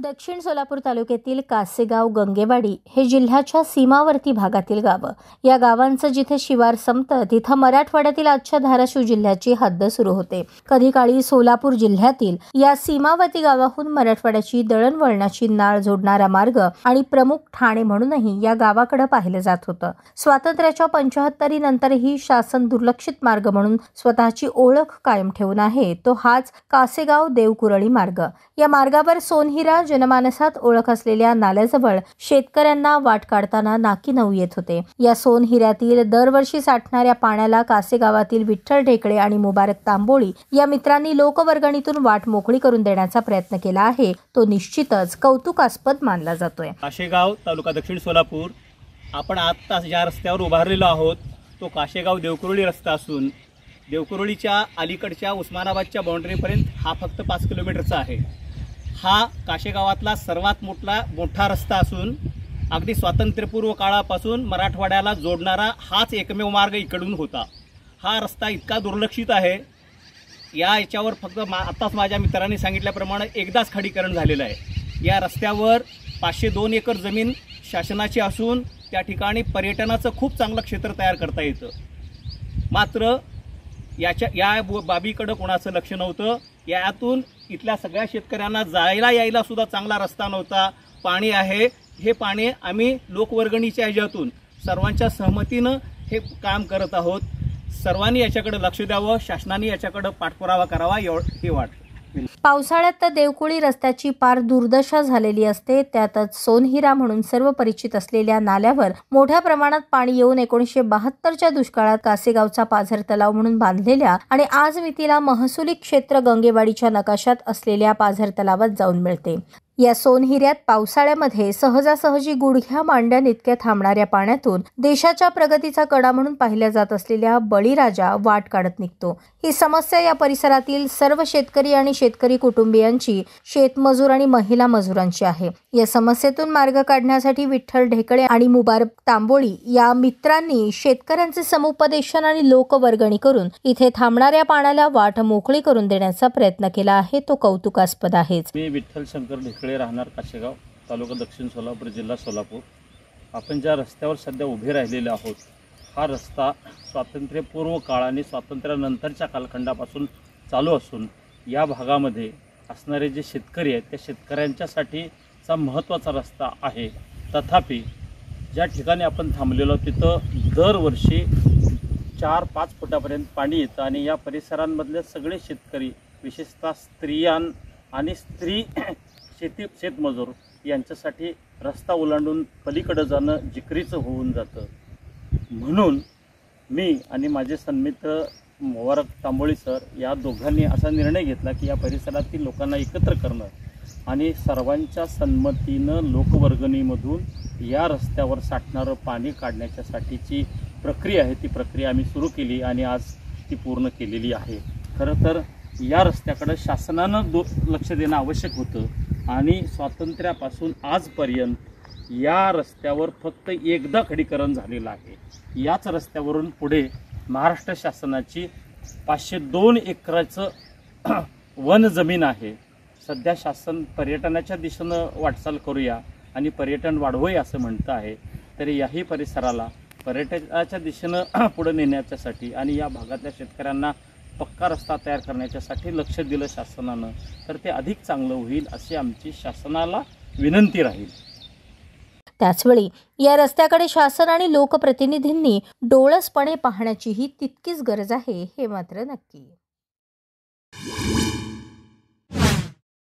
दक्षिण सोलापूर तालुक्यातील कासेगाव, गंगेवाडी हे जिल्ह्याच्या सीमावर्ती भागातील गावं. या गावांचं जिथे शिवार संपतं तिथं मराठवाड्यातील आजच्या धाराशिव जिल्ह्याची हद्द सुरू होते. कधी काळी सोलापूर जिल्ह्यातील या सीमावर्ती गावाहून मराठवाड्याची दळणवळणाची नाळ जोडणारा मार्ग आणि प्रमुख ठाणे म्हणूनही या गावाकडे पाहिलं जात होतं. स्वातंत्र्याच्या 75 नंतरही शासन दुर्लक्षित मार्ग म्हणून स्वतःची ओळख कायम ठेवून आहे तो हाच कासेगाव देवकुरळी मार्ग. या मार्गावर सोनहिरा जनमानसात ओळख असलेल्या नाल्याजवळ शेतकऱ्यांना वाट काढताना नाकी नऊ येत होते. या सोनहिऱ्यातील दरवर्षी साठणाऱ्या पाण्याला कासेगावातील विठ्ठल ढेकळे आणि मुबारक तांबोळी या मित्रांनी लोकवर्गणीतून वाट मोकळी करून देण्याचा प्रयत्न केला आहे तो निश्चितच कौतुकास्पद मानला जातोय. कासेगाव तालुका दक्षिण सोलापूर आपण आता ज्या रस्त्यावर उभारलेलो आहोत तो कासेगाव देवकुरळी रस्ता असून देवकुरळीच्या अलीकडच्या उस्मानाबादच्या बाउंड्रीपर्यंत हा फक्त 5 किलोमीटरचा आहे. हा कासेगावातला सर्वात मोठा रस्ता असून अगदी स्वातंत्र्यपूर्व काळापासून मराठवाड्याला जोडणारा हाच एकमेव मार्ग इकडून होता. हा रस्ता इतका दुर्लक्षित आहे याच्यावर फक्त आत्ताच माझ्या मित्रांनी सांगितल्याप्रमाणे एकदाच खडीकरण झालेलं आहे. या रस्त्यावर 502 एकर जमीन शासनाची असून त्या ठिकाणी पर्यटनाचं खूप चांगलं क्षेत्र तयार करता येतं. मात्र या बाबीकडे कोणाचं लक्ष नव्हतं. यातून इथल्या सगळ्या शेतकऱ्यांना जायला यायला सुद्धा चांगला रस्ता नव्हता. पाणी आहे, हे पाणी आम्ही लोकवर्गणीच्या ह्याच्यातून सर्वांच्या सहमतीनं हे काम करत आहोत. सर्वांनी याच्याकडे लक्ष द्यावं, शासनाने याच्याकडे पाठपुरावा करावा हे वाटतं. पावसाळ्यात तर देवकुळी रस्त्याची पार दुर्दशा झालेली असते. त्यातच सोनहिरा म्हणून सर्व परिचित असलेल्या नाल्यावर मोठ्या प्रमाणात पाणी येऊन 1972च्या दुष्काळात कासेगावचा पाझर तलाव म्हणून बांधलेल्या आणि आज मितीला महसुली क्षेत्र गंगेवाडीच्या नकाशात असलेल्या पाझर तलावात जाऊन मिळते. या सोनहिऱ्यात पावसाळ्यामध्ये सहजासहजी गुडघ्या मांड्यान इतक्या थांबणाऱ्या पाण्यातून देशाच्या प्रगतीचा कडा म्हणून पाहिल्या जात असलेल्या बळीराजा वाट काढत निघतो. ही समस्या या परिसरातील सर्व शेतकरी आणि शेतकरी कुटुंबियांची, शेतमजूर आणि महिला मजुरांची आहे. या समस्येतून मार्ग काढण्यासाठी विठ्ठल ढेकळे आणि मुबारक तांबोळी या मित्रांनी शेतकऱ्यांचे समुपदेशन आणि लोकवर्गणी करून इथे थांबणाऱ्या पाण्याला वाट मोकळी करून देण्याचा प्रयत्न केला आहे तो कौतुकास्पद आहे. मी विठ्ठल शंकर ढेकळे, राहणार कासेगाव, तालुका दक्षिण सोलापूर, जिल्हा सोलापूर. आपण ज्या रस्त्यावर सध्या उभे राहिलेले आहोत हा रस्ता स्वातंत्र्यपूर्व काळ आणि स्वातंत्र्यानंतरच्या कालखंडापासून चालू असून या भागामध्ये असणारे जे शेतकरी आहेत त्या शेतकऱ्यांच्यासाठीचा महत्त्वाचा रस्ता आहे. तथापि ज्या ठिकाणी आपण थांबलेलो तिथं दरवर्षी 4-5 फुटापर्यंत पाणी येतं आणि या परिसरांमधले सगळे शेतकरी, विशेषतः स्त्रियां आणि शेतमजूर यांच्यासाठी रस्ता ओलांडून पलीकडे जाणं जिकरीचं होऊन जातं. म्हणून मी आणि माझे सन्मित्र मुबारक तांबोळी सर या दोघांनी असा निर्णय घेतला की या परिसरातील लोकांना एकत्र करणं आणि सर्वांच्या संमतीनं लोकवर्गणीमधून या रस्त्यावर साठणारं पाणी काढण्याच्यासाठीची प्रक्रिया आहे ती प्रक्रिया आम्ही सुरू केली आणि आज ती पूर्ण केलेली आहे. खरं तर या रस्त्याकडे शासनानं लक्ष देणं आवश्यक होतं आणि स्वातंत्र्यापासून आजपर्यंत या रस्त्यावर फक्त एकदा खडीकरण झालेलं आहे. याच रस्त्यावरून पुढे महाराष्ट्र शासनाची 502 एकराचं वन जमीन आहे. सध्या शासन पर्यटनाच्या दिशेनं वाटचाल करूया आणि पर्यटन वाढवूया असं म्हणतं आहे. तरी याही परिसराला पर्यटनाच्या दिशेनं पुढे नेण्याच्यासाठी आणि या भागातल्या शेतकऱ्यांना पक्का रस्ता तयार करण्याच्यासाठी लक्ष दिलं शासनानं तर ते अधिक चांगलं होईल अशी आमची शासनाला विनंती राहील. त्याचवेळी या रस्त्याकडे शासन आणि लोकप्रतिनिधींनी डोळसपणे पाहण्याचीही तितकीच गरज आहे हे मात्र नक्की.